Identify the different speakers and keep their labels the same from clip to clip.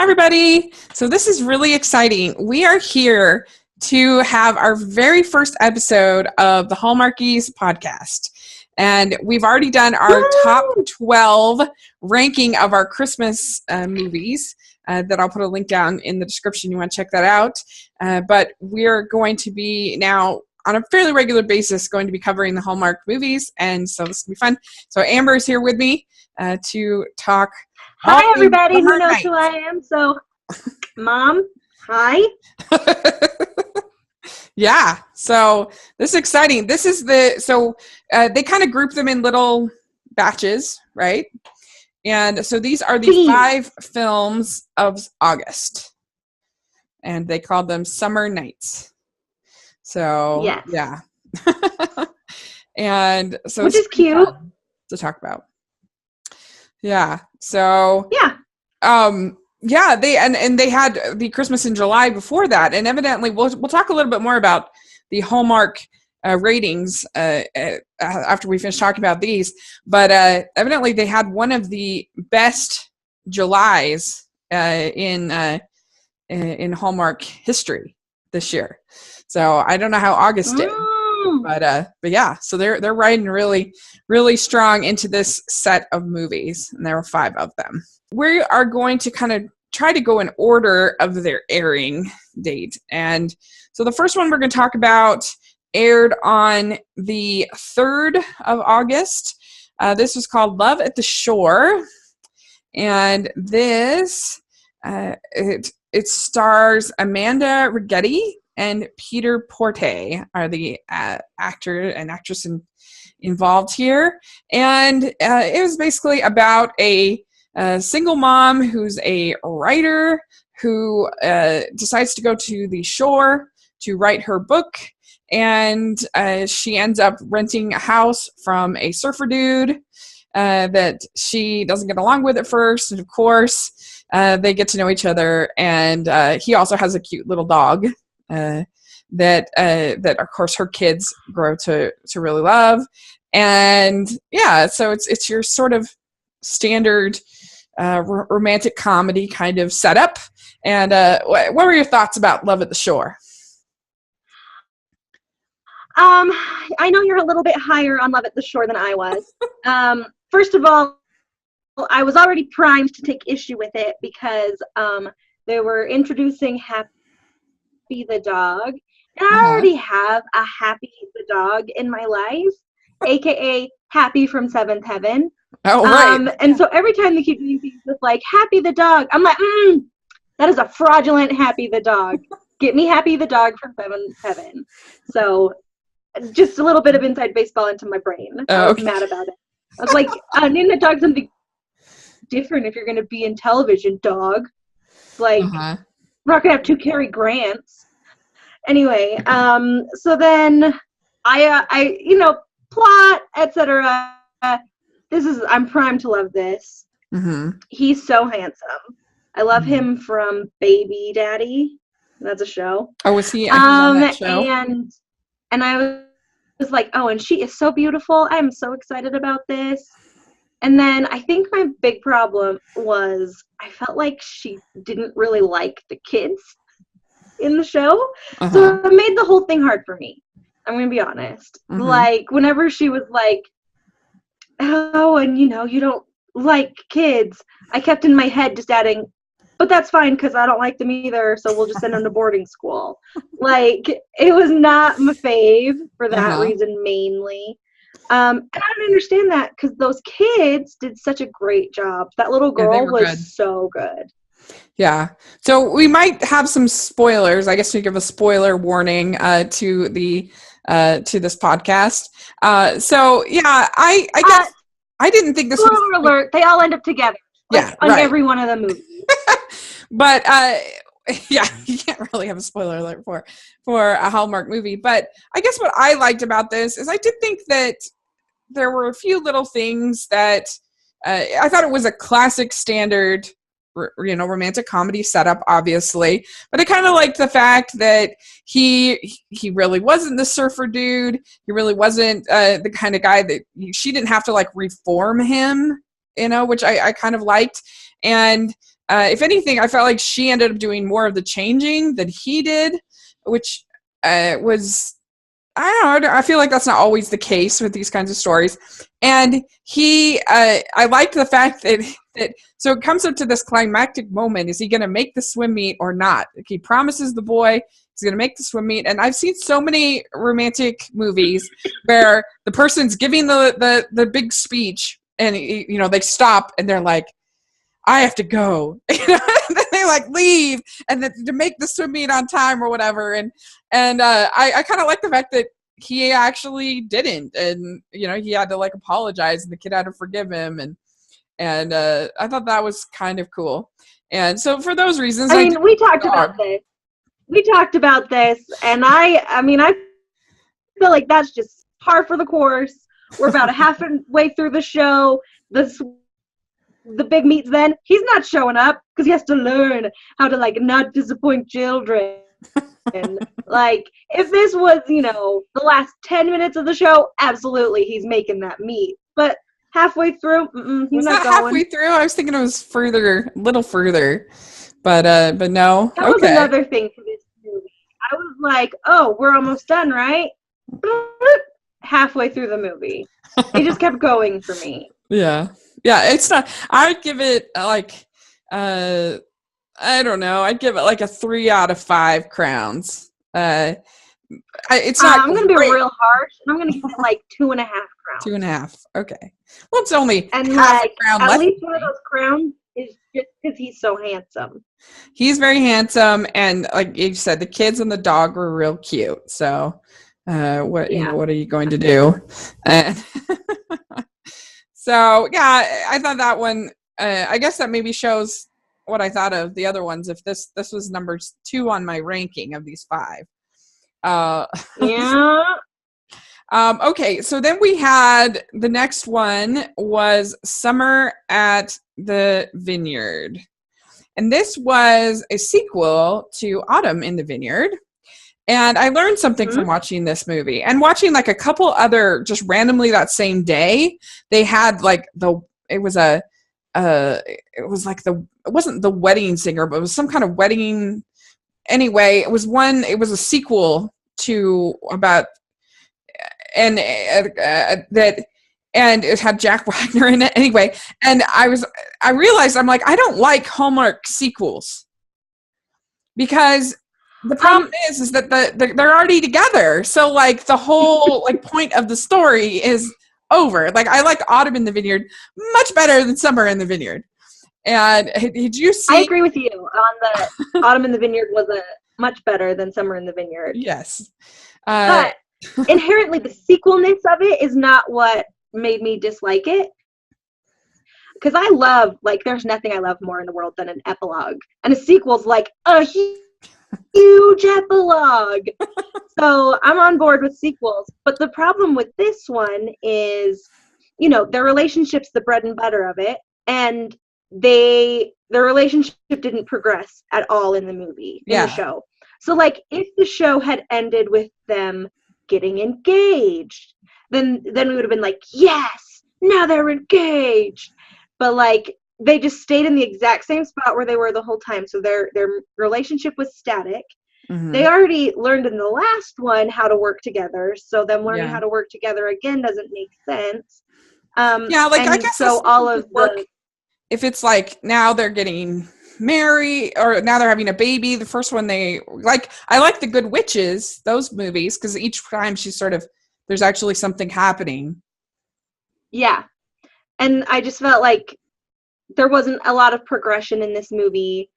Speaker 1: everybody. So this is really exciting. We are here to have our very first episode of the Hallmarkies podcast. And we've already done our top 12 ranking of our Christmas movies that I'll put a link down in the description. You want to check that out. But we're going to be now on a fairly regular basis going to be covering the Hallmark movies. And so this will be fun. So Amber is here with me to talk.
Speaker 2: Hi, everybody who knows who I am. So, Mom, hi.
Speaker 1: Yeah, so this is exciting. This is they kind of group them in little batches, right? And so these are the 5 films of August. And they called them Summer Nights. So,
Speaker 2: yes.
Speaker 1: Yeah. And so
Speaker 2: which is cute
Speaker 1: to talk about. Yeah. So
Speaker 2: yeah.
Speaker 1: Yeah, they had the Christmas in July before that, and evidently we'll talk a little bit more about the Hallmark ratings after we finish talking about these. But evidently they had one of the best Julys in Hallmark history this year. So I don't know how August did. But yeah, so they're riding really, really strong into this set of movies, and there were 5 of them. We are going to kind of try to go in order of their airing date, and so the first one we're going to talk about aired on the 3rd of August. This was called Love at the Shore, and this it stars Amanda Rigetti and Peter Porte are the actor and actress involved here. And it was basically about a single mom who's a writer who decides to go to the shore to write her book. And she ends up renting a house from a surfer dude that she doesn't get along with at first. And of course, they get to know each other. And he also has a cute little dog. That of course her kids grow to really love, and yeah, so it's your sort of standard romantic comedy kind of setup. And what were your thoughts about Love at the Shore?
Speaker 2: I know you're a little bit higher on Love at the Shore than I was. First of all, I was already primed to take issue with it because they were introducing Happy the dog, and I already have a Happy the dog in my life, aka Happy from Seventh Heaven.
Speaker 1: Oh, right.
Speaker 2: And so every time they keep doing things with like Happy the dog, I'm like, that is a fraudulent Happy the dog. Get me Happy the dog from Seventh Heaven. So just a little bit of inside baseball into my brain. I was mad about it. I was like, name the dog something different if you're going to be in television, dog. Like, we're not going to have 2 Cary Grants. Anyway, so then I plot, etc. I'm primed to love this. Mm-hmm. He's so handsome. I love him from Baby Daddy. That's a show.
Speaker 1: Oh, was he on that show?
Speaker 2: And I was like, oh, and she is so beautiful. I'm so excited about this. And then I think my big problem was I felt like she didn't really like the kids in the show. So it made the whole thing hard for me. I'm going to be honest. Like, whenever she was like, oh, and you don't like kids, I kept in my head just adding, but that's fine because I don't like them either, so we'll just send them to boarding school. Like, it was not my fave for that reason mainly. And I don't understand that because those kids did such a great job. That little girl was so good.
Speaker 1: Yeah. So we might have some spoilers. I guess we give a spoiler warning to this podcast. So yeah, I guess I didn't think this was
Speaker 2: spoiler alert. They all end up together. Like, on every one of the movies.
Speaker 1: But yeah, you can't really have a spoiler alert for a Hallmark movie. But I guess what I liked about this is I did think that there were a few little things that I thought it was a classic standard romantic comedy setup, obviously, but I kind of liked the fact that he really wasn't the surfer dude. He really wasn't the kind of guy that she didn't have to like reform him, which I kind of liked. And if anything, I felt like she ended up doing more of the changing than he did, which was, I don't know, I feel like that's not always the case with these kinds of stories. And I liked the fact that so it comes up to this climactic moment. Is he going to make the swim meet or not? Like, he promises the boy he's going to make the swim meet. And I've seen so many romantic movies where the person's giving the big speech and, they stop and they're like, I have to go. And then they like leave and then to make the swim meet on time or whatever. And I kind of like the fact that he actually didn't, and he had to like apologize and the kid had to forgive him, and I thought that was kind of cool. And so for those reasons,
Speaker 2: I mean, we talked about this. And I feel like that's just par for the course. We're about halfway through the show. The big meets then. He's not showing up because he has to learn how to like not disappoint children. And like, if this was, the last 10 minutes of the show, absolutely he's making that meet. But halfway through, he's not going.
Speaker 1: Halfway through? I was thinking it was a little further. But no.
Speaker 2: That was another thing for this movie. I was like, oh, we're almost done, right? Halfway through the movie. It just kept going for me.
Speaker 1: Yeah. Yeah, it's not, I would give it like, I don't know, I'd give it like a 3 out of 5 crowns. It's not.
Speaker 2: I'm going to be real harsh, and I'm going to give it like 2.5 crowns.
Speaker 1: 2.5. Okay. Well, it's only
Speaker 2: and
Speaker 1: half
Speaker 2: like,
Speaker 1: a crown
Speaker 2: at
Speaker 1: left.
Speaker 2: least one of those crowns is just because he's so handsome.
Speaker 1: He's very handsome, and like you said, the kids and the dog were real cute. So, what are you going to do? So yeah, I thought that one. I guess that maybe shows what I thought of the other ones. If this was number 2 on my ranking of these 5.
Speaker 2: Yeah.
Speaker 1: Okay, so then we had the next one was Summer at the Vineyard. And this was a sequel to Autumn in the Vineyard. And I learned something from watching this movie and watching like a couple other, just randomly that same day. They had like it wasn't the wedding singer, but it was some kind of wedding. Anyway, it was a sequel to about, and and it had Jack Wagner in it anyway. And I realized, I'm like, I don't like Hallmark sequels because the problem is that they're already together. So like the whole like point of the story is over. Like, I like Autumn in the Vineyard much better than Summer in the Vineyard. And did you see?
Speaker 2: I agree with you on the Autumn in the Vineyard was much better than Summer in the Vineyard.
Speaker 1: Yes.
Speaker 2: But inherently the sequelness of it is not what made me dislike it. Because I love, like, there's nothing I love more in the world than an epilogue. And a sequel's like a huge epilogue. So I'm on board with sequels. But the problem with this one is, their relationship's the bread and butter of it. And their relationship didn't progress at all in the movie, in the show. So, like, if the show had ended with them getting engaged, then we would have been like, yes, now they're engaged. But, like, they just stayed in the exact same spot where they were the whole time. So their relationship was static. Mm-hmm. They already learned in the last one how to work together. So them learning how to work together again doesn't make sense.
Speaker 1: I guess
Speaker 2: so all of
Speaker 1: if it's like now they're getting married or now they're having a baby. The first one I like The Good Witches, those movies, because each time there's actually something happening. Yeah.
Speaker 2: And I just felt like there wasn't a lot of progression in this movie.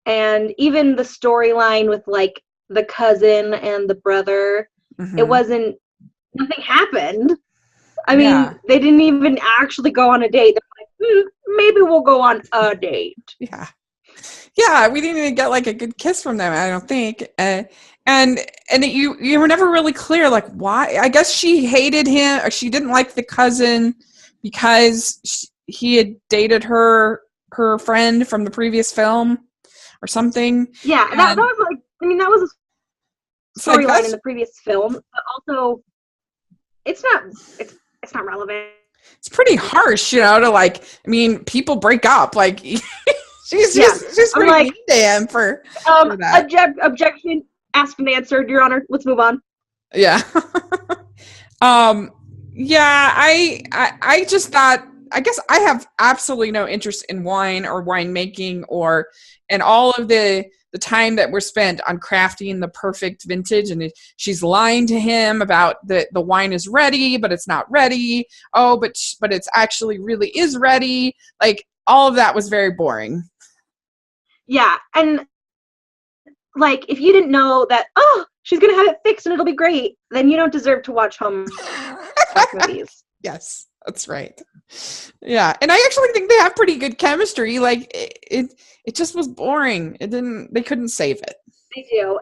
Speaker 2: And even the storyline with like the cousin and the brother, nothing happened. I mean, they didn't even actually go on a date. They're like, maybe we'll go on a date.
Speaker 1: Yeah. Yeah, we didn't even get like a good kiss from them, I don't think. And you were never really clear, like, why. I guess she hated him, or she didn't like the cousin because he had dated her friend from the previous film or something.
Speaker 2: Yeah, that was like, that was a storyline in the previous film, but also it's not relevant.
Speaker 1: It's pretty harsh, to like, people break up. Like, she's
Speaker 2: I'm
Speaker 1: pretty
Speaker 2: like,
Speaker 1: mean to him for that.
Speaker 2: Objection asked and answered, Your Honor. Let's move on.
Speaker 1: Yeah. um yeah, I just thought, I guess I have absolutely no interest in wine or winemaking or and all of the time that we're spent on crafting the perfect vintage, and she's lying to him about the wine is ready but it's not ready. Oh, but it's actually really is ready. Like, all of that was very boring.
Speaker 2: Yeah, and like, if you didn't know that, oh, she's gonna have it fixed and it'll be great, then you don't deserve to watch Hallmark movies.
Speaker 1: Yes, that's right. Yeah, and I actually think they have pretty good chemistry. Like, it just was boring. It didn't. They couldn't save it.
Speaker 2: They do.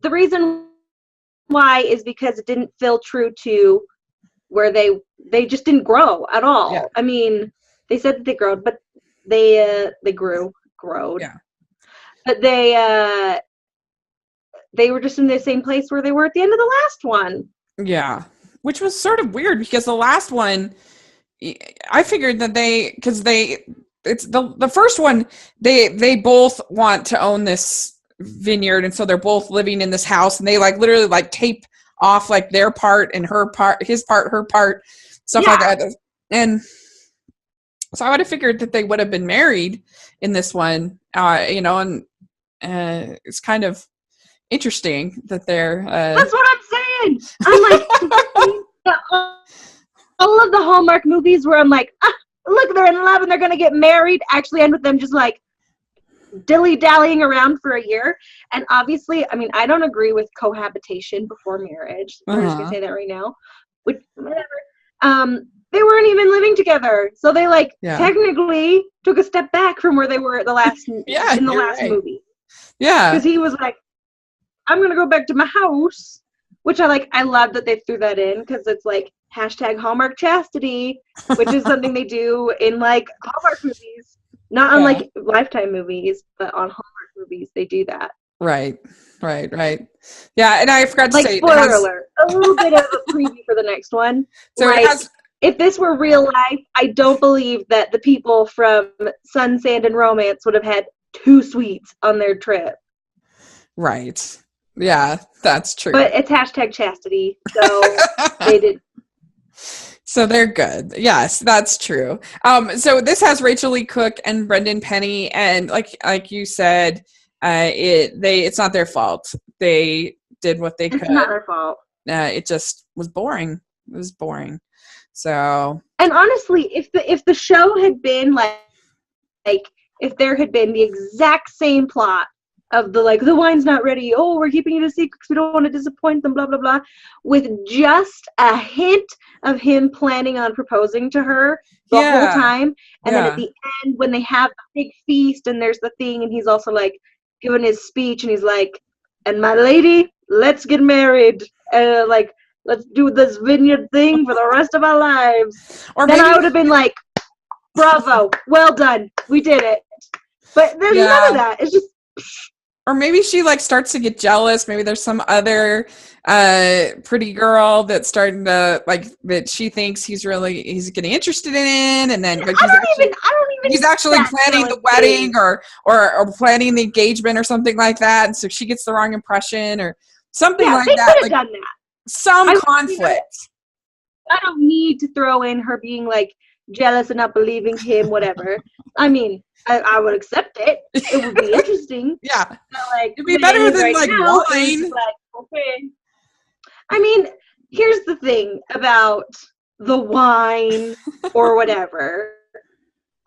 Speaker 2: The reason why is because it didn't feel true to where they just didn't grow at all.
Speaker 1: Yeah.
Speaker 2: I mean, they said that they grew, but they growed.
Speaker 1: Yeah.
Speaker 2: But they were just in the same place where they were at the end of the last one.
Speaker 1: Yeah, which was sort of weird because the last one, I figured that it's the first one, they both want to own this vineyard, and so they're both living in this house, and they like literally like tape off like their part and her part, his part, her part, stuff like that. And so I would have figured that they would have been married in this one, and it's kind of interesting that they're
Speaker 2: That's what I'm saying. I'm like, all of the Hallmark movies where I'm like, look, they're in love and they're gonna get married, actually end with them just like dilly-dallying around for a year. And obviously, I mean, I don't agree with cohabitation before marriage. I'm just gonna say that right now. Which, whatever. They weren't even living together, so they technically took a step back from where they were at the last in the last movie.
Speaker 1: Yeah,
Speaker 2: because he was like, I'm gonna go back to my house, which I love that they threw that in, because it's like hashtag Hallmark chastity, which is something they do in like Hallmark movies, not on like Lifetime movies, but on Hallmark movies they do that.
Speaker 1: Right. Yeah, and I forgot to say,
Speaker 2: spoiler alert, a little bit of a preview for the next one.
Speaker 1: So
Speaker 2: like, if this were real life, I don't believe that the people from Sun, Sand, and Romance would have had 2 suites on their trip.
Speaker 1: Right. Yeah, that's true.
Speaker 2: But it's hashtag chastity, so they did.
Speaker 1: So they're good. Yes, that's true. So this has Rachel Lee Cook and Brendan Penny, and like you said, it's not their fault. They did what they could.
Speaker 2: It's not their fault.
Speaker 1: It just was boring. It was boring. So.
Speaker 2: And honestly, if the show had been like if there had been the exact same plot of the wine's not ready, oh, we're keeping it a secret because we don't want to disappoint them, blah, blah, blah, with just a hint of him planning on proposing to her the whole time. And then at the end, when they have a big feast and there's the thing, and he's also like giving his speech, and he's like, and my lady, let's get married. Let's do this vineyard thing for the rest of our lives. Or then I would have been like, bravo, well done, we did it. But there's none of that. It's just.
Speaker 1: Or maybe she starts to get jealous. Maybe there's some other pretty girl that's starting to that she thinks he's getting interested in, and then I don't even he's actually planning the wedding or planning the engagement or something like that, and so she gets the wrong impression or something like that.
Speaker 2: They could have done that.
Speaker 1: Some conflict.
Speaker 2: I don't need to throw in her being jealous and not believing him, whatever. I mean, I would accept it. It would be interesting.
Speaker 1: Yeah.
Speaker 2: But,
Speaker 1: it'd be better than wine.
Speaker 2: Okay. I mean, here's the thing about the wine or whatever.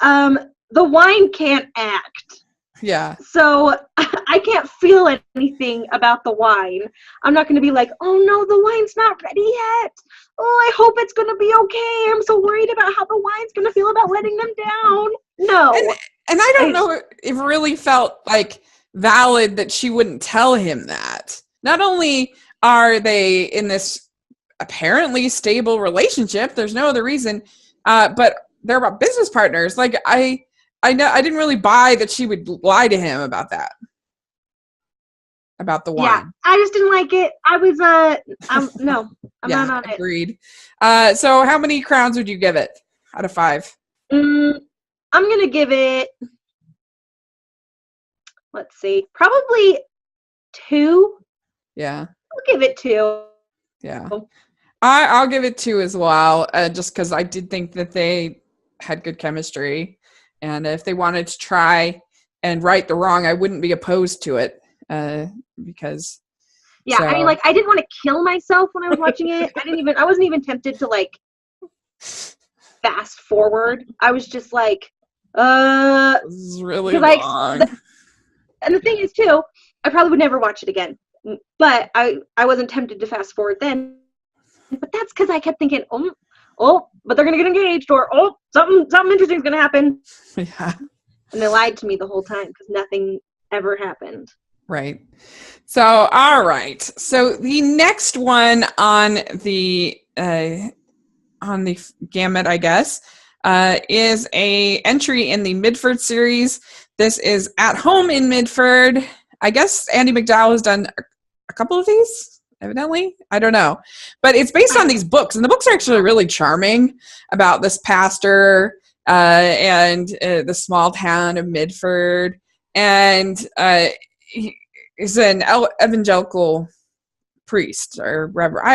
Speaker 2: The wine can't act.
Speaker 1: Yeah.
Speaker 2: So I can't feel anything about the wine. I'm not going to be like, oh no, the wine's not ready yet. Oh, I hope it's going to be okay. I'm so worried about how the wine's going to feel about letting them down. No.
Speaker 1: And I don't know, it really felt valid that she wouldn't tell him that. Not only are they in this apparently stable relationship, there's no other reason, but they're about business partners. I know I didn't really buy that she would lie to him about that. About the wine.
Speaker 2: Yeah, I just didn't like it. I was no, I'm not on it.
Speaker 1: Agreed. So how many crowns would you give it out of 5?
Speaker 2: I'm gonna give it let's see, probably 2.
Speaker 1: Yeah.
Speaker 2: I'll give it 2.
Speaker 1: Yeah. I'll give it 2 as well, just because I did think that they had good chemistry. And if they wanted to try and right the wrong, I wouldn't be opposed to it, because...
Speaker 2: Yeah, I mean, like, I didn't want to kill myself when I was watching it. I wasn't even tempted to, like, fast forward. I was just like,
Speaker 1: this is really long.
Speaker 2: And the thing is, too, I probably would never watch it again. But I wasn't tempted to fast forward then. But that's because I kept thinking, but they're going to get engaged, or, something interesting is going to happen.
Speaker 1: Yeah.
Speaker 2: And they lied to me the whole time because nothing ever happened.
Speaker 1: Right. So, all right. So the next one on the gamut, I guess, is a entry in the Midford series. This is At Home in Midford. I guess Andie MacDowell has done a couple of these, evidently. I don't know. But it's based on these books, and the books are actually really charming about this pastor and the small town of Midford. And he is an evangelical priest or reverend.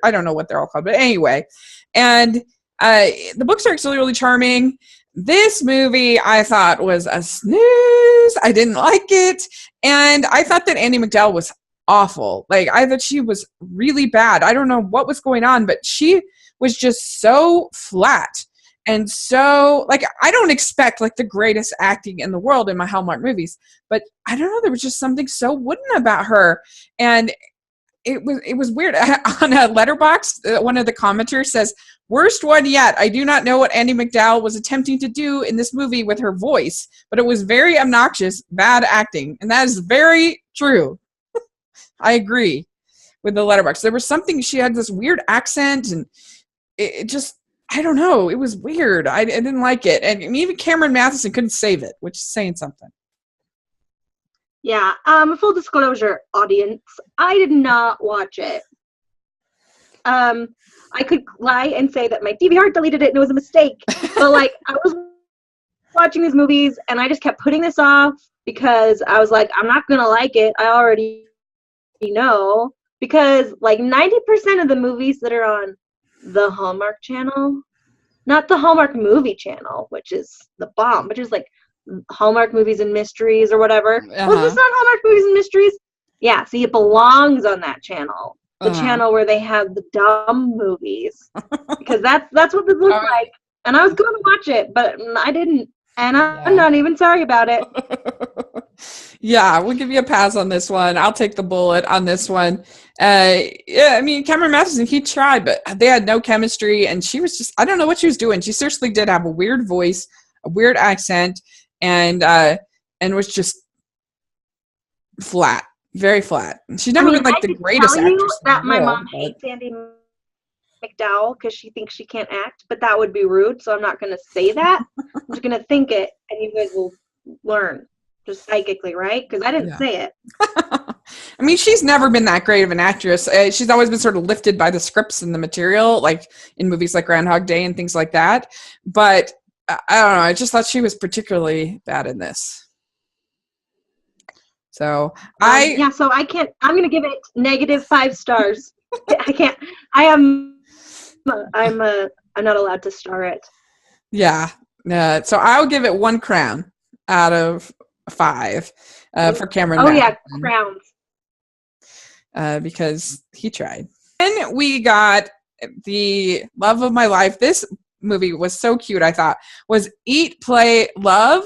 Speaker 1: I don't know what they're all called, but anyway. And the books are actually really charming. This movie I thought was a snooze. I didn't like it. And I thought that Andie MacDowell was awful. Like, I thought she was really bad. I don't know what was going on, but she was just so flat. And so, like, I don't expect, like, the greatest acting in the world in my Hallmark movies, but I don't know, there was just something so wooden about her. And it was weird. On a letterbox, one of the commenters says, "Worst one yet. I do not know what Andie MacDowell was attempting to do in this movie with her voice, but it was very obnoxious, bad acting." And that is very true. I agree with the letterbox. There was something, she had this weird accent, and it just, I don't know. It was weird. I didn't like it. And even Cameron Matheson couldn't save it, which is saying something.
Speaker 2: Yeah. Full disclosure, audience, I did not watch it. I could lie and say that my DVR deleted it and it was a mistake. But, like, I was watching these movies and I just kept putting this off because I was like, I'm not going to like it. I already know. Because, like, 90% of the movies that are on the Hallmark channel, not the Hallmark movie channel, which is the bomb, but just like Hallmark Movies and Mysteries or whatever. Was this not Hallmark Movies and Mysteries? Yeah, see, it belongs on that channel. The channel where they have the dumb movies. Because that's what this looks like. And I was going to watch it, but I didn't. And I'm not even sorry about it.
Speaker 1: Yeah, we'll give you a pass on this one. I'll take the bullet on this one. Yeah, I mean, Cameron Matheson, he tried, but they had no chemistry, and she was just, I don't know what she was doing. She seriously did have a weird voice, a weird accent, and was just flat, very flat. She's never been like the greatest actress. I tell you
Speaker 2: that my mom hates Andie MacDowell because she thinks she can't act, but that would be rude, so I'm not going to say that. I'm just going to think it, and you guys will learn. Just psychically, right? Because I didn't say it.
Speaker 1: I mean, she's never been that great of an actress. She's always been sort of lifted by the scripts and the material, like in movies like Groundhog Day and things like that. But I don't know. I just thought she was particularly bad in this. So
Speaker 2: so I can't. I'm going to give it -5 stars. I can't. I'm not allowed to star it.
Speaker 1: Yeah. So I'll give it 1 crown out of 5 for Cameron.
Speaker 2: Oh, yeah, crowns.
Speaker 1: Because he tried. Then we got the love of my life. This movie was so cute, I thought, was Eat, Play, Love.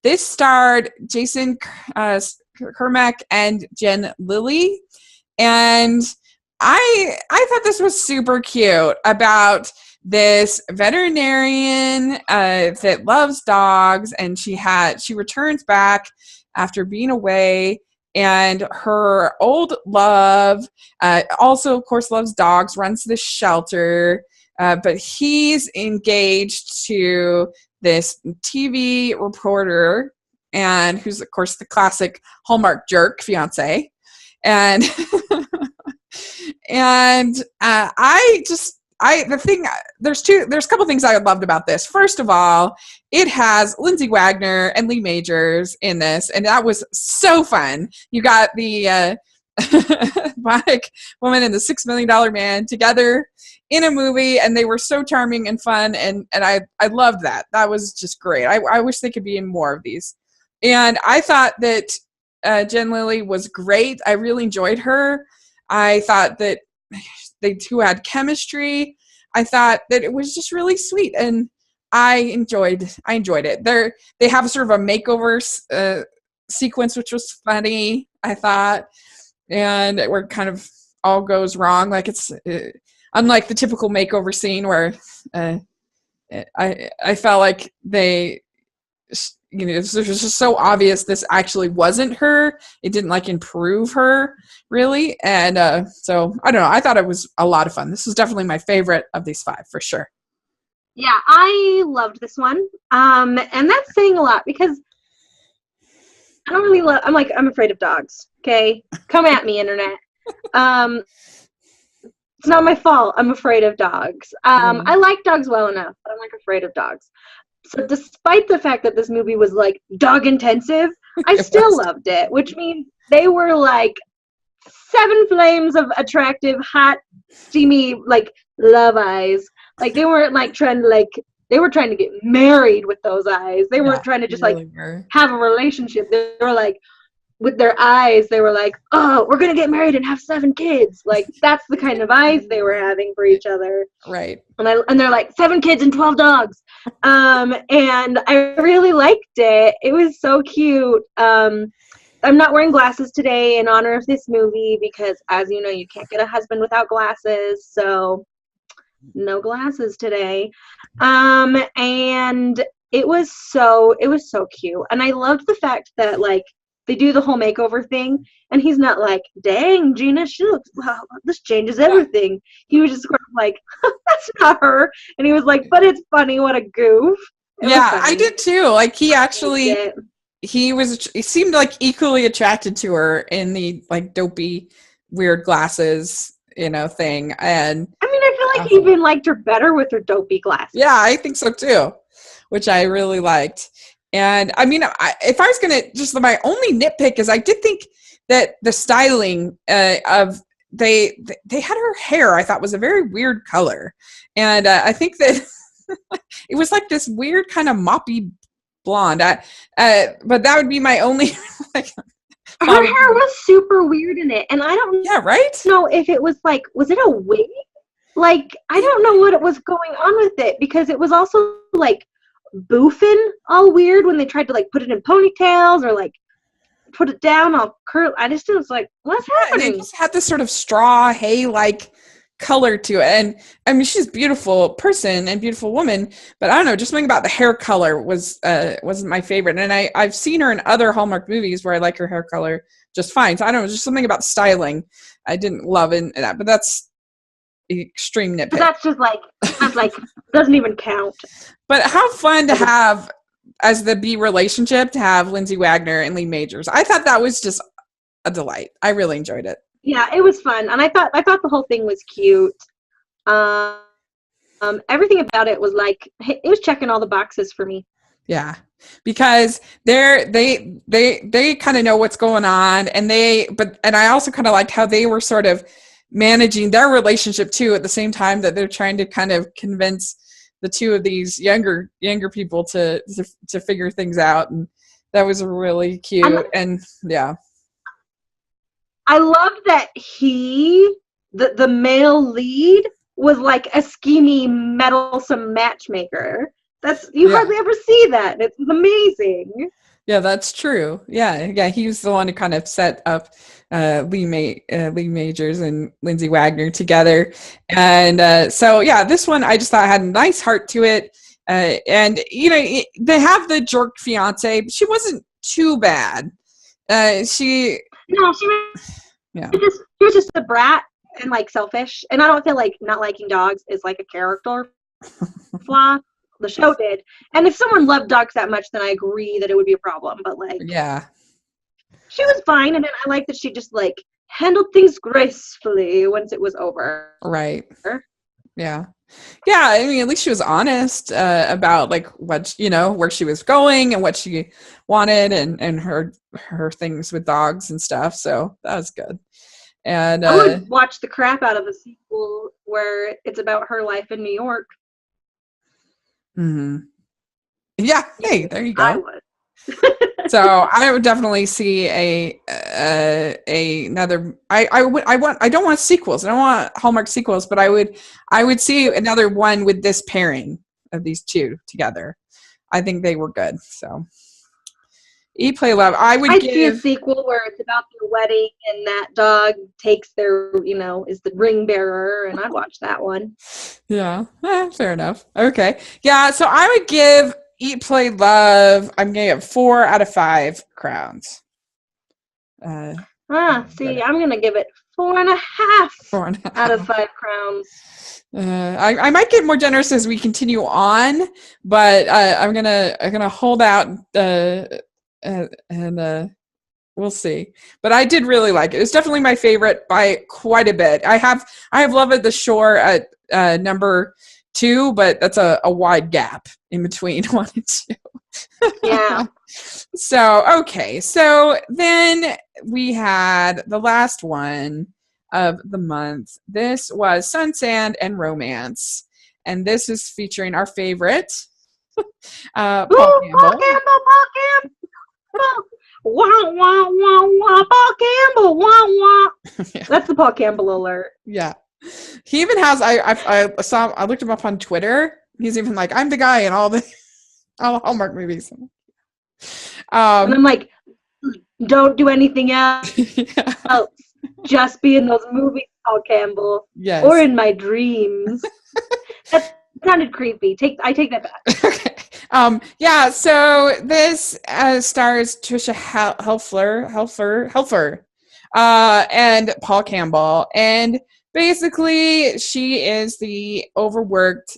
Speaker 1: This starred Jason Kermack and Jen Lilly. And I thought this was super cute about this veterinarian that loves dogs, and she returns back after being away, and her old love also, of course, loves dogs, runs this shelter, but he's engaged to this TV reporter, and who's, of course, the classic Hallmark jerk fiance. And and there's a couple things I loved about this. First of all, it has Lindsay Wagner and Lee Majors in this, and that was so fun. You got the Bionic Woman and the $6 Million Man together in a movie, and they were so charming and fun, and I loved that. That was just great. I wish they could be in more of these. And I thought that Jen Lilly was great. I really enjoyed her. I thought that they two had chemistry. I thought that it was just really sweet, and I enjoyed it. They have sort of a makeover sequence, which was funny, I thought, and where it kind of all goes wrong. Like it's unlike the typical makeover scene where I felt like they, it was just so obvious this actually wasn't her. It didn't like improve her really. And so I don't know. I thought it was a lot of fun. This was definitely my favorite of these 5 for sure.
Speaker 2: Yeah, I loved this one. And that's saying a lot because I don't really I'm afraid of dogs. Okay. Come at me, internet. It's not my fault. I'm afraid of dogs. I like dogs well enough, but I'm like afraid of dogs. So despite the fact that this movie was like dog intensive, I still loved it, which means they were like 7 flames of attractive, hot, steamy, like love eyes. Like they weren't like trying to they were trying to get married with those eyes. They weren't trying to just really have a relationship. They were like, with their eyes, they were like, oh, we're going to get married and have 7 kids. Like, that's the kind of eyes they were having for each other.
Speaker 1: Right.
Speaker 2: And they're like, 7 kids and 12 dogs. And I really liked it. It was so cute. I'm not wearing glasses today in honor of this movie because, as you know, you can't get a husband without glasses. So, no glasses today. And it was so cute. And I loved the fact that, like, they do the whole makeover thing, and he's not like, dang, Gina, she looks, wow, this changes everything. He was just sort of like, that's not her. And he was like, but it's funny, what a goof.
Speaker 1: Yeah, I did too. Like, he actually, he seemed like equally attracted to her in the, like, dopey, weird glasses, thing. And
Speaker 2: I mean, I feel like he even liked her better with her dopey glasses.
Speaker 1: Yeah, I think so too, which I really liked. And I mean, if I was going to just, my only nitpick is I did think that the styling of they had her hair, I thought was a very weird color. And I think that it was like this weird kind of moppy blonde. But that would be my only, like,
Speaker 2: her hair was super weird in it. And I don't know if it was like, was it a wig? Like, I don't know what was going on with it because it was also like boofing all weird when they tried to like put it in ponytails or like put it down all curl. I just was like, what's happening?
Speaker 1: And it just had this sort of straw hay like color to it. And I mean, she's a beautiful person and beautiful woman, but I don't know, just something about the hair color wasn't my favorite. And I've seen her in other Hallmark movies where I like her hair color just fine. So I don't know, just something about styling I didn't love in that, but that's extreme nitpick.
Speaker 2: But that's just like doesn't even count.
Speaker 1: But how fun to have as the B relationship to have Lindsay Wagner and Lee Majors. I thought that was just a delight. I really enjoyed it.
Speaker 2: Yeah, it was fun, and I thought the whole thing was cute. Everything about it was like it was checking all the boxes for me.
Speaker 1: Yeah, because they kind of know what's going on, and I also kind of liked how they were sort of managing their relationship too at the same time that they're trying to kind of convince the two of these younger people to figure things out, and that was really cute. And yeah,
Speaker 2: I love that the male lead was like a schemy, meddlesome matchmaker. You hardly ever see that. It's amazing.
Speaker 1: Yeah, that's true. Yeah, he was the one who kind of set up Lee Majors and Lindsay Wagner together. And so, yeah, this one I just thought had a nice heart to it. And, they have the jerk fiance, but she wasn't too bad. She was just a brat and, like, selfish. And I don't feel like not liking dogs is, like, a character flaw. The show did. And if someone loved dogs that much, then I agree that it would be a problem. But, like, yeah,
Speaker 2: she was fine. And then I like that she just, like, handled things gracefully once it was over.
Speaker 1: Right. Yeah. Yeah, I mean, at least she was honest about like what where she was going and what she wanted, and her things with dogs and stuff. So that was good. And
Speaker 2: I would watch the crap out of a sequel where it's about her life in New York.
Speaker 1: Yeah, hey, there you
Speaker 2: I
Speaker 1: go.
Speaker 2: would.
Speaker 1: So I would definitely see another. I don't want sequels. I don't want Hallmark sequels, but I would see another one with this pairing of these two together. I think they were good. So Eat, Play, Love.
Speaker 2: I'd see a sequel where it's about their wedding and that dog takes their, is the ring bearer, and I'd watch that one.
Speaker 1: Yeah, fair enough. Okay. Yeah, so I would give Eat, Play, Love, I'm going to give 4 out of 5 crowns.
Speaker 2: I'm going to give it 4.5 out of 5 crowns.
Speaker 1: I might get more generous as we continue on, but I'm gonna hold out and we'll see. But I did really like it. It's definitely my favorite by quite a bit. I have Love at the Shore at number 2, but that's a wide gap in between 1 and 2.
Speaker 2: Yeah.
Speaker 1: So okay, so then we had the last one of the month. This was Sun, Sand, and Romance, and this is featuring our favorite, Paul Campbell.
Speaker 2: Paul Campbell. Wah, wah, wah, wah, Paul Campbell, wah, wah. Yeah. That's the Paul Campbell alert.
Speaker 1: Yeah. He even has, I looked him up on Twitter. He's even like, I'm the guy in all the Hallmark movies.
Speaker 2: And I'm like, don't do anything else. Yeah. Just be in those movies, Paul Campbell.
Speaker 1: Yes.
Speaker 2: Or in my dreams. That sounded creepy. I take that back.
Speaker 1: Okay. Yeah, so this stars Tricia Helfer, and Paul Campbell. And basically, she is the overworked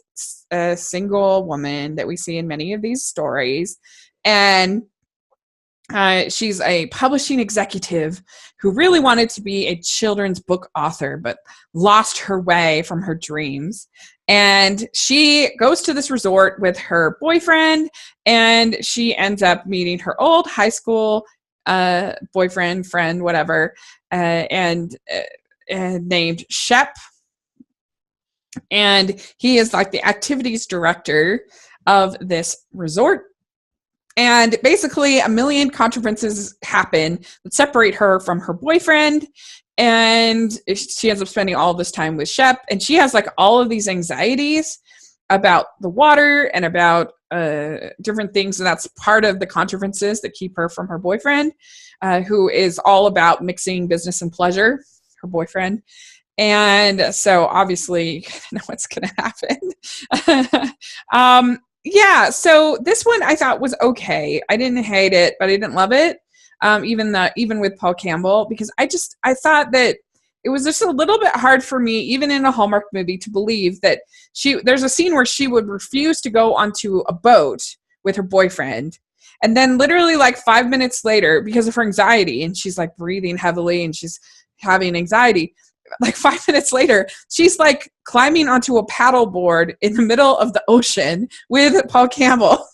Speaker 1: single woman that we see in many of these stories. And she's a publishing executive who really wanted to be a children's book author, but lost her way from her dreams. And she goes to this resort with her boyfriend, and she ends up meeting her old high school boyfriend, friend, whatever, and named Shep. And he is like the activities director of this resort. And basically, a million contrivances happen that separate her from her boyfriend. And she ends up spending all this time with Shep. And she has like all of these anxieties about the water and about different things. And that's part of the contrivances that keep her from her boyfriend, who is all about mixing business and pleasure, her boyfriend. And so obviously, you know what's going to happen. Yeah, so this one I thought was okay. I didn't hate it, but I didn't love it. Even with Paul Campbell, because I thought that it was just a little bit hard for me, even in a Hallmark movie, to believe that there's a scene where she would refuse to go onto a boat with her boyfriend. And then literally like 5 minutes later, because of her anxiety, and she's like breathing heavily and she's having anxiety, like 5 minutes later, she's like climbing onto a paddleboard in the middle of the ocean with Paul Campbell.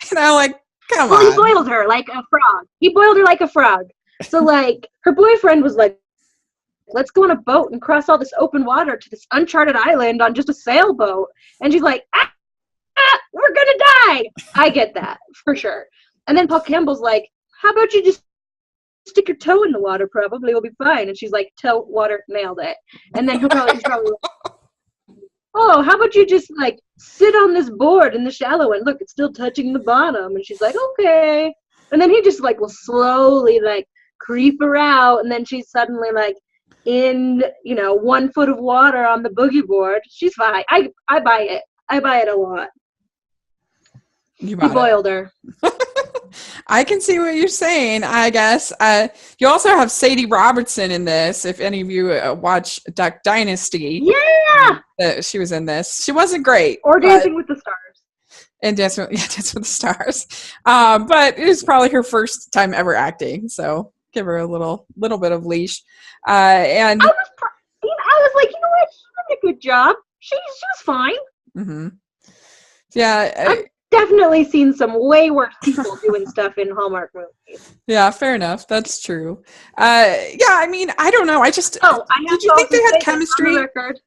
Speaker 1: And I'm like, come on.
Speaker 2: He boiled her like a frog. So like her boyfriend was like, let's go on a boat and cross all this open water to this uncharted island on just a sailboat. And she's like, we're gonna die. I get that for sure. And then Paul Campbell's like, how about you just stick your toe in the water, probably will be fine. And she's like, toe, water, nailed it. And then he's probably like, oh, how about you just like sit on this board in the shallow end? Look, it's still touching the bottom. And she's like, okay. And then he just like will slowly like creep her out. And then she's suddenly like in, 1 foot of water on the boogie board. She's fine. I buy it. I buy it a lot. He boiled her.
Speaker 1: I can see what you're saying, I guess. You also have Sadie Robertson in this, if any of you watch Duck Dynasty.
Speaker 2: Yeah!
Speaker 1: She was in this. She wasn't great.
Speaker 2: Or Dancing with the Stars.
Speaker 1: And Dancing with the Stars. But it was probably her first time ever acting, so give her a little bit of leash. And
Speaker 2: I was like, you know what? She did a good job. She was fine.
Speaker 1: Mm-hmm. Yeah.
Speaker 2: I've definitely seen some way worse people doing stuff in Hallmark movies.
Speaker 1: Yeah, fair enough. That's true. Yeah, I mean, I don't know. I just
Speaker 2: Oh, I have
Speaker 1: did
Speaker 2: to
Speaker 1: you think
Speaker 2: also
Speaker 1: they had
Speaker 2: say this on
Speaker 1: chemistry?
Speaker 2: the record.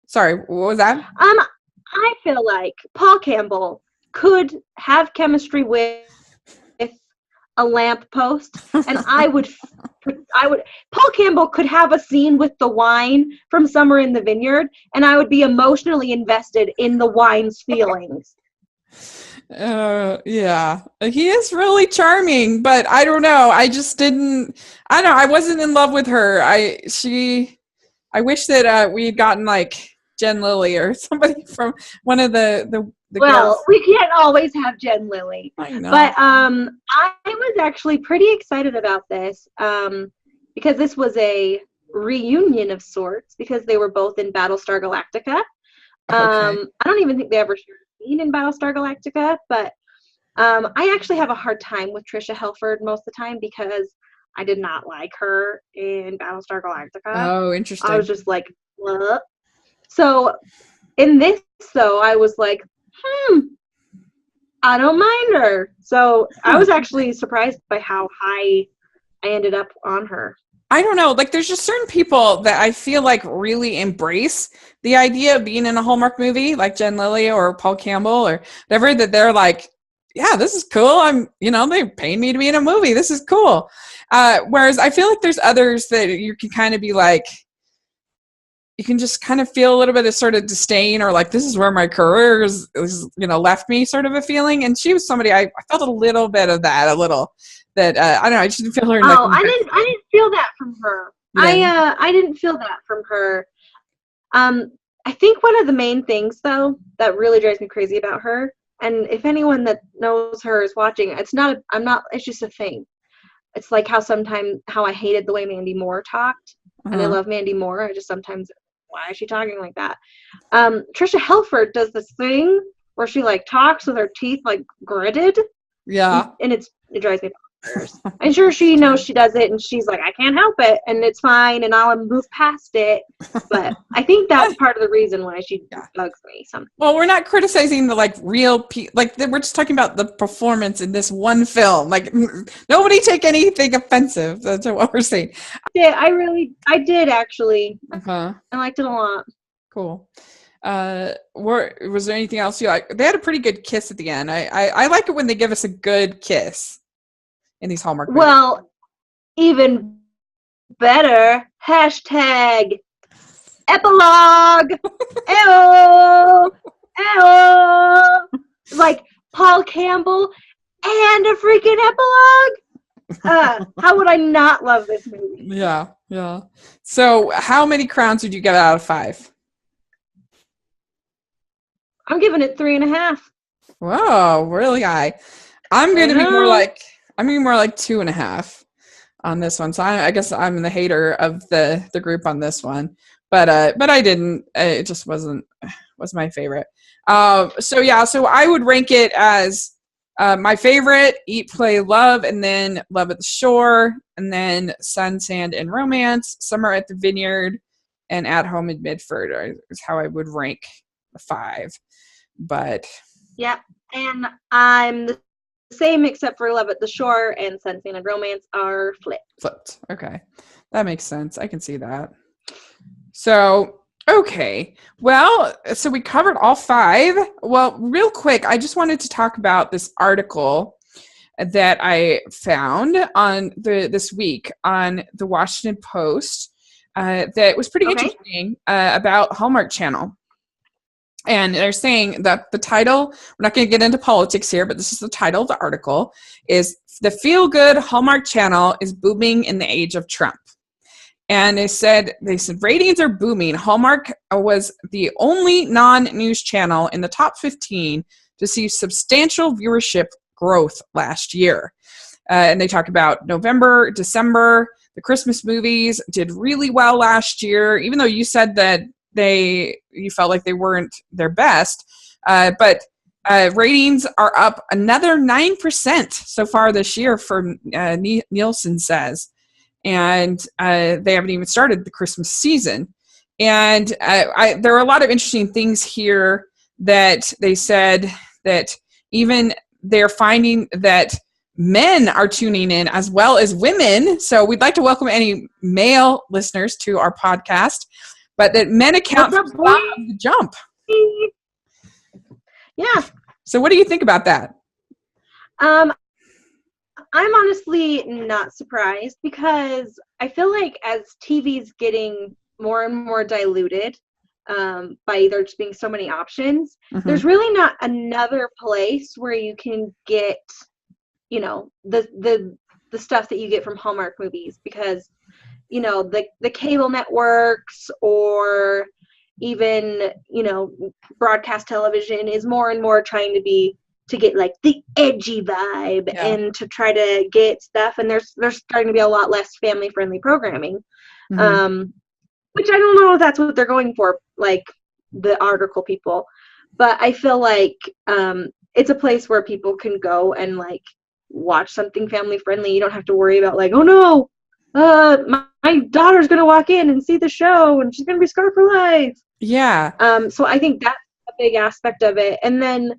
Speaker 1: Sorry, what was that?
Speaker 2: I feel like Paul Campbell could have chemistry with a lamppost, and I would. Paul Campbell could have a scene with the wine from Summer in the Vineyard, and I would be emotionally invested in the wine's feelings.
Speaker 1: Yeah, he is really charming, but I don't know. I just didn't. I don't know. I wasn't in love with her. I wish that we had gotten like Jen Lilly or somebody from one of the girls.
Speaker 2: Well, we can't always have Jen Lilly.
Speaker 1: I know.
Speaker 2: But I was actually pretty excited about this because this was a reunion of sorts because they were both in Battlestar Galactica.
Speaker 1: Okay.
Speaker 2: I don't even think they ever shared a scene in Battlestar Galactica, but I actually have a hard time with Trisha Helford most of the time because I did not like her in Battlestar Galactica.
Speaker 1: Oh, interesting.
Speaker 2: I was just like, what? So in this, though, I was like, I don't mind her. So I was actually surprised by how high I ended up on her.
Speaker 1: I don't know. Like, there's just certain people that I feel like really embrace the idea of being in a Hallmark movie, like Jen Lilly or Paul Campbell or whatever, that they're like, yeah, this is cool. They're paying me to be in a movie. This is cool. Whereas I feel like there's others that you can kind of be like, you can just kind of feel a little bit of sort of disdain or like, this is where my career is left me sort of a feeling. And she was somebody I felt a little bit of that, I don't know. I just didn't feel her.
Speaker 2: I didn't feel that from her. I didn't feel that from her. I think one of the main things though that really drives me crazy about her, and if anyone that knows her is watching, it's just a thing. It's like how I hated the way Mandy Moore talked, and I love Mandy Moore. I just sometimes, why is she talking like that? Trisha Helford does this thing where she like talks with her teeth like gritted.
Speaker 1: Yeah.
Speaker 2: And it drives me bonkers. I'm sure she knows she does it and she's like, I can't help it and it's fine and I'll move past it. But I think that's part of the reason why she bugs me.
Speaker 1: Well, we're not criticizing the like real we're just talking about the performance in this one film. Like nobody take anything offensive. That's what we're saying.
Speaker 2: Yeah, I did actually. I liked it a lot.
Speaker 1: Cool. Was there anything else you like? They had a pretty good kiss at the end. I like it when they give us a good kiss in these Hallmark movies.
Speaker 2: Well, even better, #epilogue. Ew. Like Paul Campbell and a freaking epilogue. How would I not love this movie?
Speaker 1: Yeah. So how many crowns would you give out of 5?
Speaker 2: I'm giving it 3.5.
Speaker 1: Whoa, really high. I'm gonna be more like 2.5 on this one. So I guess I'm the hater of the group on this one. But I didn't. It just was my favorite. So I would rank it as my favorite: Eat, Play, Love, and then Love at the Shore, and then Sun, Sand, and Romance, Summer at the Vineyard, and At Home in Midford is how I would rank the 5. But
Speaker 2: yeah, and I'm the same except for Love at the Shore and Sun, Sand, and Romance are flipped.
Speaker 1: Okay, that makes sense. I can see that. So okay, well, so we covered all 5. Well, real quick, I just wanted to talk about this article that I found on this week on the Washington Post that was pretty interesting about Hallmark Channel. And they're saying that the title, we're not going to get into politics here, but this is the title of the article, is "The Feel-Good Hallmark Channel is Booming in the Age of Trump." And they said ratings are booming. Hallmark was the only non-news channel in the top 15 to see substantial viewership growth last year. And they talk about November, December, the Christmas movies did really well last year, even though you said that you felt like they weren't their best, but ratings are up another 9% so far this year, for Nielsen says, and they haven't even started the Christmas season. And there are a lot of interesting things here that they said that even they're finding that men are tuning in as well as women. So we'd like to welcome any male listeners to our podcast, but that men account for the jump.
Speaker 2: Yeah.
Speaker 1: So what do you think about that?
Speaker 2: I'm honestly not surprised, because I feel like as TV's getting more and more diluted by there just being so many options, there's really not another place where you can get, you know, the stuff that you get from Hallmark movies, because, you know, the cable networks or even, you know, broadcast television is more and more trying to get like the edgy vibe and to try to get stuff, and there's starting to be a lot less family friendly programming, which I don't know if that's what they're going for, like the article people, but I feel like it's a place where people can go and like watch something family friendly. You don't have to worry about like, oh no, my daughter's gonna walk in and see the show and she's gonna be scarred for life. So I think that's a big aspect of it. And then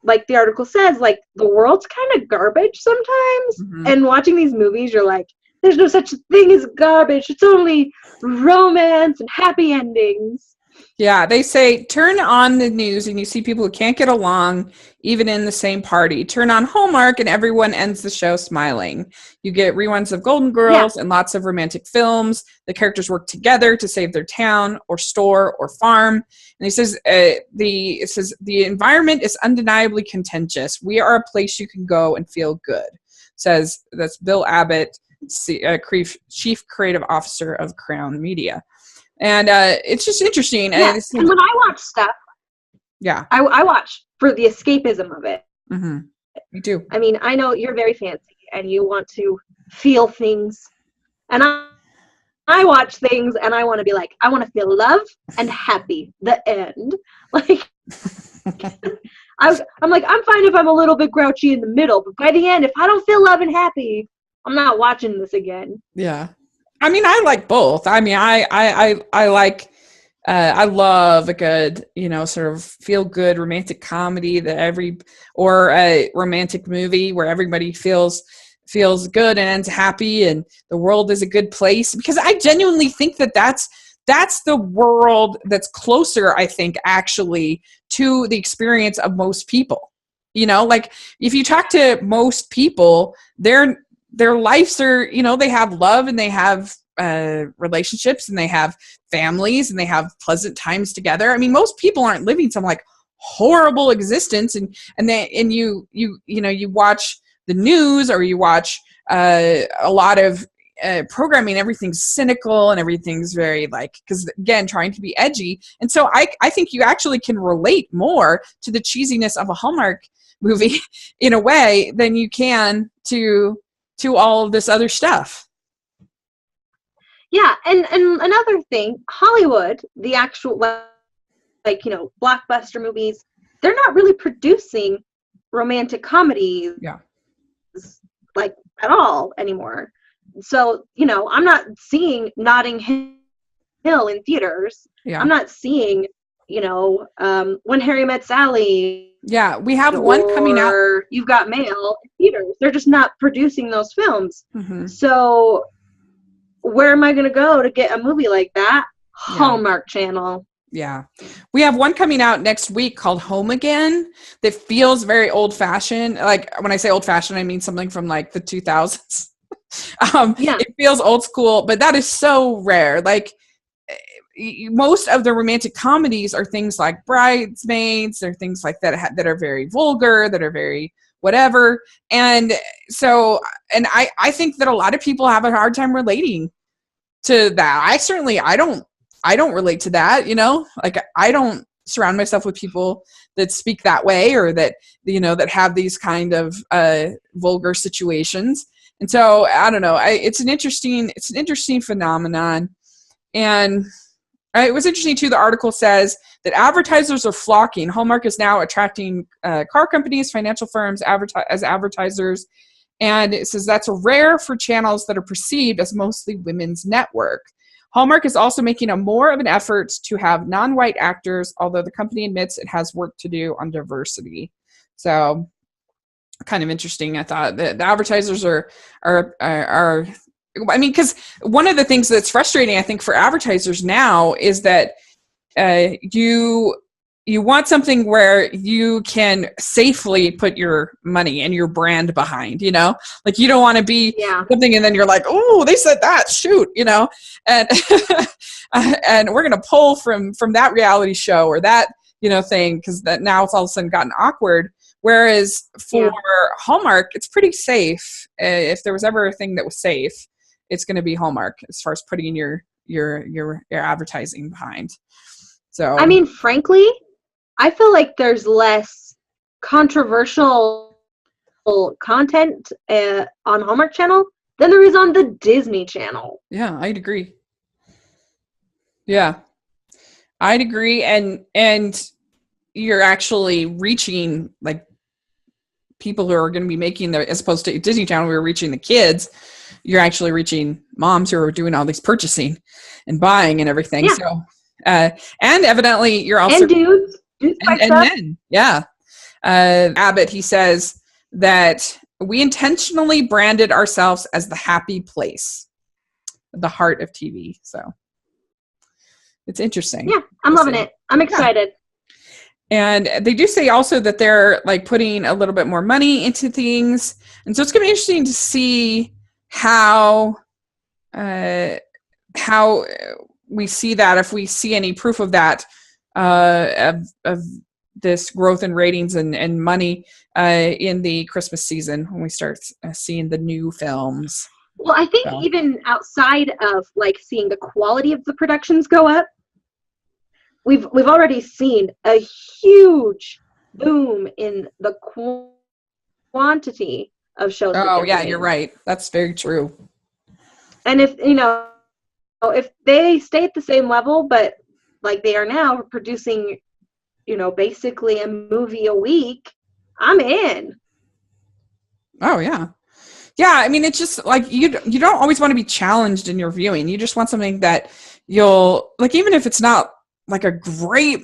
Speaker 2: like the article says, like the world's kind of garbage sometimes, and watching these movies you're like, there's no such thing as garbage, it's only romance and happy endings.
Speaker 1: Yeah, they say turn on the news and you see people who can't get along even in the same party. Turn on Hallmark and everyone ends the show smiling. You get reruns of Golden Girls and lots of romantic films. The characters work together to save their town or store or farm. And he says the environment is undeniably contentious. We are a place you can go and feel good. Says that's Bill Abbott, Chief Creative Officer of Crown Media. And it's just interesting.
Speaker 2: Yeah. And when I watch stuff, I watch for the escapism of it.
Speaker 1: Me too.
Speaker 2: I mean, I know you're very fancy and you want to feel things, and I watch things and I want to be like, I want to feel love and happy. The end. Like, I'm like, I'm fine if I'm a little bit grouchy in the middle, but by the end, if I don't feel love and happy, I'm not watching this again.
Speaker 1: Yeah. I mean, I like both. I mean, I like, I love a good, you know, sort of feel good romantic comedy or a romantic movie where everybody feels good and ends happy and the world is a good place, because I genuinely think that's the world that's closer, I think, actually to the experience of most people. You know, like if you talk to most people, their lives are, you know, they have love and they have relationships and they have families and they have pleasant times together. I mean, most people aren't living some like horrible existence, and you watch the news or you watch a lot of programming. Everything's cynical and everything's very like, because again, trying to be edgy. And so I think you actually can relate more to the cheesiness of a Hallmark movie in a way than you can to all of this other stuff.
Speaker 2: Yeah, and another thing, Hollywood, the actual like, you know, blockbuster movies, they're not really producing romantic comedies like at all anymore. So, you know, I'm not seeing Notting Hill in theaters. I'm not seeing, you know, When Harry Met Sally.
Speaker 1: Yeah, we have one coming out.
Speaker 2: You've Got Mail in theaters. They're just not producing those films. So where am I going to go to get a movie like that? Hallmark Channel.
Speaker 1: Yeah. We have one coming out next week called Home Again that feels very old-fashioned. Like when I say old-fashioned, I mean something from like the 2000s. It feels old school, but that is so rare. Like most of the romantic comedies are things like Bridesmaids. They're things like that that are very vulgar, that are very whatever. And so, and I think that a lot of people have a hard time relating to that. I don't relate to that, you know, like I don't surround myself with people that speak that way or that, you know, that have these kind of vulgar situations. And so I don't know. It's an interesting phenomenon. And it was interesting too. The article says that advertisers are flocking. Hallmark is now attracting car companies, financial firms, as advertisers, And it says that's rare for channels that are perceived as mostly women's network. Hallmark is also making a more of an effort to have non-white actors, although the company admits it has work to do on diversity. So kind of interesting. I thought the advertisers are I mean, because one of the things that's frustrating, I think, for advertisers now is that you want something where you can safely put your money and your brand behind, like you don't want to be something and then you're like, oh, they said that, shoot, and and we're going to pull from that reality show or that, thing, because that now it's all of a sudden gotten awkward. Whereas for Hallmark, it's pretty safe. If there was ever a thing that was safe, it's going to be Hallmark as far as putting your advertising behind. So,
Speaker 2: I mean, frankly, I feel like there's less controversial content on Hallmark Channel than there is on the Disney Channel.
Speaker 1: Yeah, I'd agree. Yeah, I'd agree. And you're actually reaching like people who are going to be making as opposed to Disney Channel, we were reaching the kids. You're actually reaching moms who are doing all these purchasing and buying and everything. Yeah. So, and evidently you're also
Speaker 2: and dudes
Speaker 1: and men. Yeah. Abbott, he says that we intentionally branded ourselves as the happy place, the heart of TV. So it's interesting.
Speaker 2: Yeah, I'm loving it. I'm excited.
Speaker 1: Yeah. And they do say also that they're like putting a little bit more money into things. And so it's going to be interesting to see how we see that, if we see any proof of that, of this growth in ratings and money in the Christmas season when we start seeing the new films.
Speaker 2: Well, I think even outside of like seeing the quality of the productions go up, we've already seen a huge boom in the quantity of shows.
Speaker 1: Oh yeah, you're right. That's very true.
Speaker 2: And if if they stay at the same level, but like they are now producing, basically a movie a week, I'm in.
Speaker 1: Oh yeah. Yeah, I mean, it's just like you don't always want to be challenged in your viewing. You just want something that you'll like, even if it's not like a great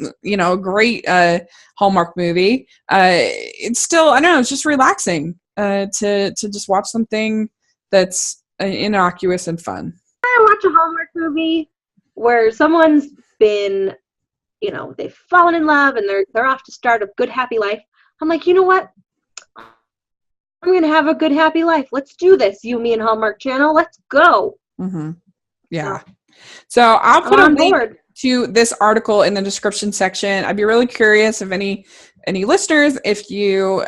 Speaker 1: Hallmark movie. It's still, I don't know, it's just relaxing to just watch something that's innocuous and fun.
Speaker 2: I watch a Hallmark movie where someone's been, they've fallen in love and they're off to start a good, happy life. I'm like, you know what? I'm going to have a good, happy life. Let's do this, you, me, and Hallmark Channel. Let's go.
Speaker 1: Mm-hmm. Yeah. So I'll put a link to this article in the description section. I'd be really curious if any listeners, if you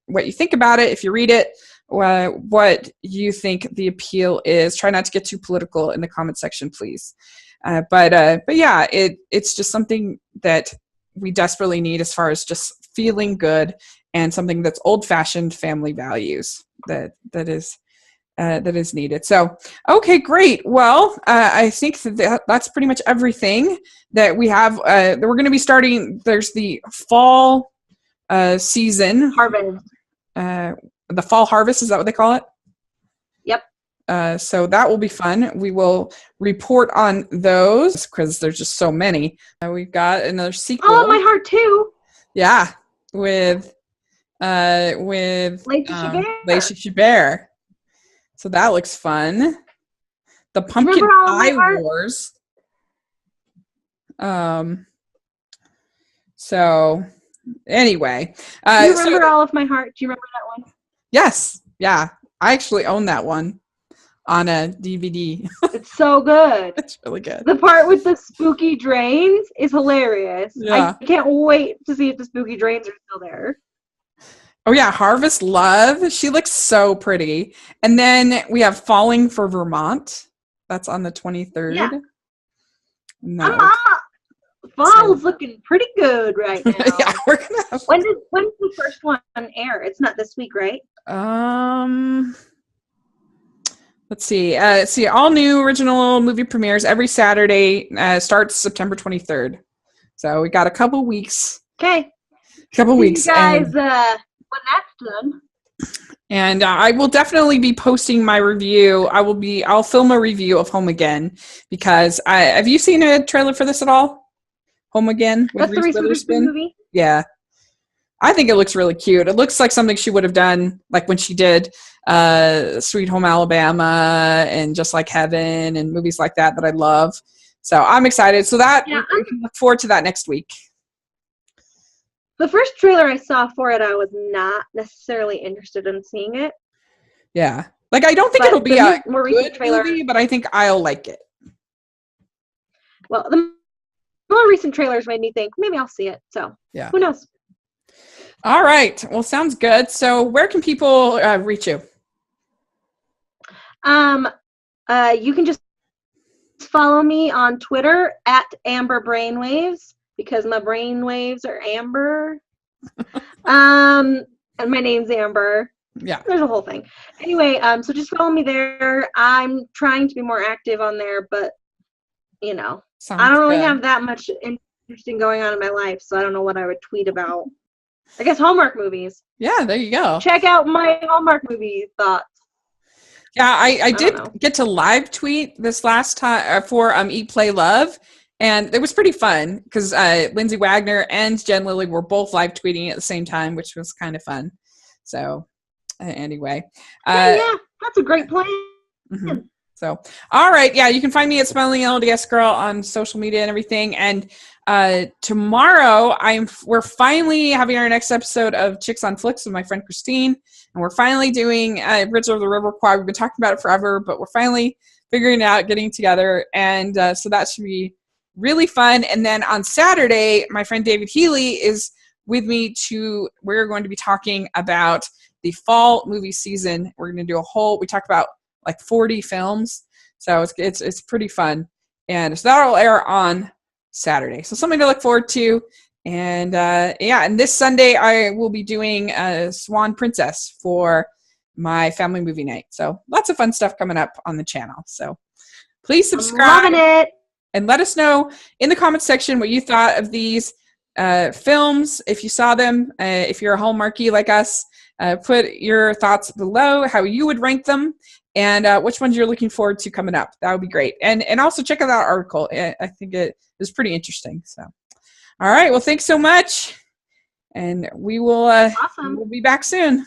Speaker 1: what you think about it, if you read it, what you think the appeal is. Try not to get too political in the comment section, please. But yeah, it's just something that we desperately need as far as just feeling good and something that's old-fashioned family values that is needed. So, okay, great. Well, I think that's pretty much everything that we have. We're going to be starting. There's the fall season
Speaker 2: harvest.
Speaker 1: The fall harvest, is that what they call it?
Speaker 2: Yep.
Speaker 1: So that will be fun. We will report on those because there's just so many. We've got another sequel.
Speaker 2: Oh, my heart too.
Speaker 1: Yeah, with Lacey Chabert. So that looks fun. The Pumpkin Pie Wars. So anyway.
Speaker 2: Do you remember All of My Heart? Do you remember that one?
Speaker 1: Yes. Yeah. I actually own that one on a DVD.
Speaker 2: It's so good.
Speaker 1: It's really good.
Speaker 2: The part with the spooky drains is hilarious.
Speaker 1: Yeah.
Speaker 2: I can't wait to see if the spooky drains are still there.
Speaker 1: Oh, yeah. Harvest Love. She looks so pretty. And then we have Falling for Vermont. That's on the 23rd.
Speaker 2: Yeah.
Speaker 1: No.
Speaker 2: Fall's looking pretty good right now.
Speaker 1: Yeah, we're gonna have...
Speaker 2: When's the first one air? It's not this week, right?
Speaker 1: Let's see. All new original movie premieres every Saturday. Starts September 23rd. So we got a couple weeks.
Speaker 2: Okay.
Speaker 1: Couple weeks.
Speaker 2: You guys, when that's done.
Speaker 1: And I will definitely be posting my review. I'll film a review of Home Again because have you seen a trailer for this at all? Home Again with
Speaker 2: That's the
Speaker 1: Reese
Speaker 2: Reese Witherspoon
Speaker 1: Witherspoon?
Speaker 2: movie?
Speaker 1: Yeah. I think it looks really cute. It looks like something she would have done like when she did Sweet Home Alabama and Just Like Heaven and movies like that I love. So I'm excited. So that
Speaker 2: Yeah,
Speaker 1: we can look forward to that next week.
Speaker 2: the first trailer I saw for it, I was not necessarily interested in seeing it.
Speaker 1: Yeah. Like I don't think
Speaker 2: But
Speaker 1: it'll be
Speaker 2: the
Speaker 1: a
Speaker 2: more recent
Speaker 1: good
Speaker 2: trailer,
Speaker 1: movie, but I think I'll like it.
Speaker 2: well, the more recent trailers made me think maybe I'll see it. So
Speaker 1: Yeah.
Speaker 2: who knows?
Speaker 1: All right. Well, sounds good. So where can people reach you?
Speaker 2: You can just follow me on Twitter at Amber Brainwaves because my brainwaves are amber. And my name's Amber.
Speaker 1: Yeah.
Speaker 2: There's a whole thing. Anyway, so just follow me there. I'm trying to be more active on there, but I don't really have that much interesting going on in my life, so I don't know what I would tweet about. I guess Hallmark movies.
Speaker 1: Yeah, there you go.
Speaker 2: Check out my Hallmark movie thoughts.
Speaker 1: Yeah, I did
Speaker 2: don't know.
Speaker 1: get to live tweet this last time for Eat, Play, Love, and it was pretty fun because Lindsay Wagner and Jen Lilly were both live tweeting at the same time, which was kind of fun. So anyway.
Speaker 2: Yeah, that's a great plan.
Speaker 1: Mm-hmm. So, all right. Yeah, you can find me at Smiling LDS Girl on social media and everything. And tomorrow, we're finally having our next episode of Chicks on Flicks with my friend Christine. And we're finally doing Bridge Over the River Quad. We've been talking about it forever, but we're finally figuring it out, getting together. And so that should be really fun. And then on Saturday, my friend David Healy is with me we're going to be talking about the fall movie season. We're going to do we talk about like 40 films. So it's pretty fun. And so that'll air on Saturday. So something to look forward to. And and this Sunday I will be doing Swan Princess for my family movie night. So lots of fun stuff coming up on the channel. So please subscribe.
Speaker 2: I'm loving it.
Speaker 1: And let us know in the comments section what you thought of these films. If you saw them, if you're a Hallmarkie like us, put your thoughts below, how you would rank them, and which ones you're looking forward to coming up. That would be great. And also check out that article. I think it is pretty interesting. So, all right. Well, thanks so much. And we will
Speaker 2: Awesome.
Speaker 1: we'll be back soon.